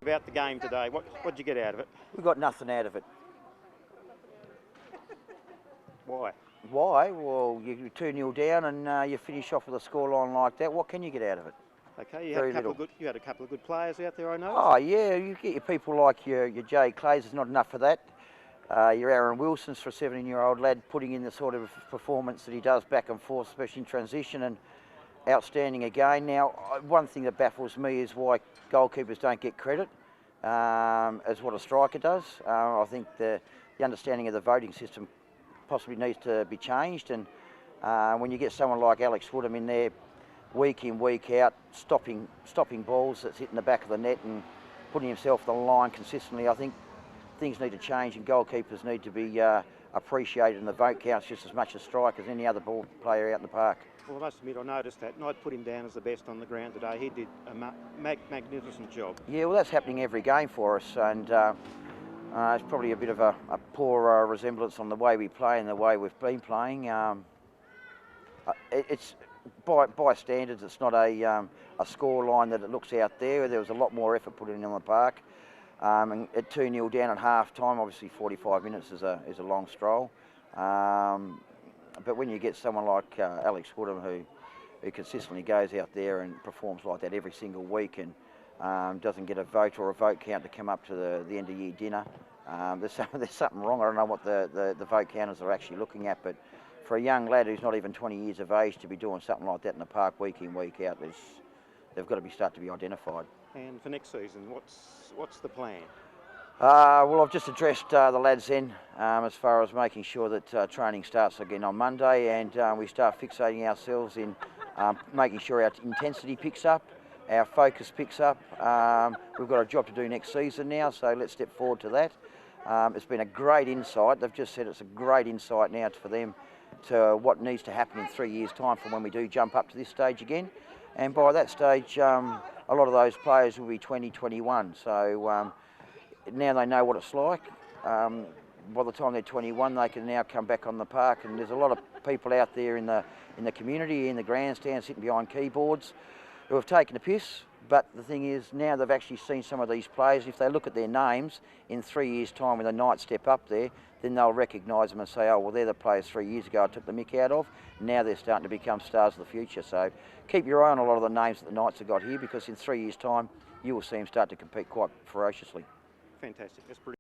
About the game today, what did you get out of it? We got nothing out of it. Why? Why? Well, you're 2-0 down and you finish off with a scoreline like that. What can you get out of it? Okay, you had a couple of good players out there, I noticed. Oh yeah, you get your people like your Jay Clays. There's not enough of that. Your Aaron Wilson's for a 17-year-old lad putting in the sort of performance that he does back and forth, especially in transition, and outstanding again. Now, one thing that baffles me is why goalkeepers don't get credit as what a striker does. I think the understanding of the voting system possibly needs to be changed, and when you get someone like Alex Woodham in there week in, week out, stopping balls that's hitting the back of the net and putting himself on the line consistently, I think things need to change and goalkeepers need to be appreciated, and the vote counts just as much as strikers as any other ball player out in the park. Well, I must admit I noticed that, and I'd put him down as the best on the ground today. He did a magnificent job. Yeah, well, that's happening every game for us, and it's probably a bit of a poor resemblance on the way we play and the way we've been playing. It's by standards, it's not a score line that it looks out there. There was a lot more effort put in on the park. And at 2-0 down at half time, obviously 45 minutes is a long stroll. But when you get someone like Alex Woodham who consistently goes out there and performs like that every single week and doesn't get a vote or a vote count to come up to the end of year dinner, there's something wrong. I don't know what the vote counters are actually looking at, but for a young lad who's not even 20 years of age to be doing something like that in the park week in, week out, they've got to start to be identified. And for next season, what's the plan? Well, I've just addressed the lads then as far as making sure that training starts again on Monday, and we start fixating ourselves in making sure our intensity picks up, our focus picks up. We've got a job to do next season now, so let's step forward to that. It's been a great insight. They've just said it's a great insight now for them to what needs to happen in 3 years' time from when we do jump up to this stage again. And by that stage, a lot of those players will be 20, 21. So now they know what it's like. By the time they're 21, they can now come back on the park. And there's a lot of people out there in the community, in the grandstand, sitting behind keyboards, who have taken a piss. But the thing is, now they've actually seen some of these players. If they look at their names in 3 years' time when the Knights step up there, then they'll recognise them and say, oh, well, they're the players 3 years ago I took the mick out of. Now they're starting to become stars of the future. So keep your eye on a lot of the names that the Knights have got here, because in 3 years' time, you will see them start to compete quite ferociously. Fantastic. That's brilliant.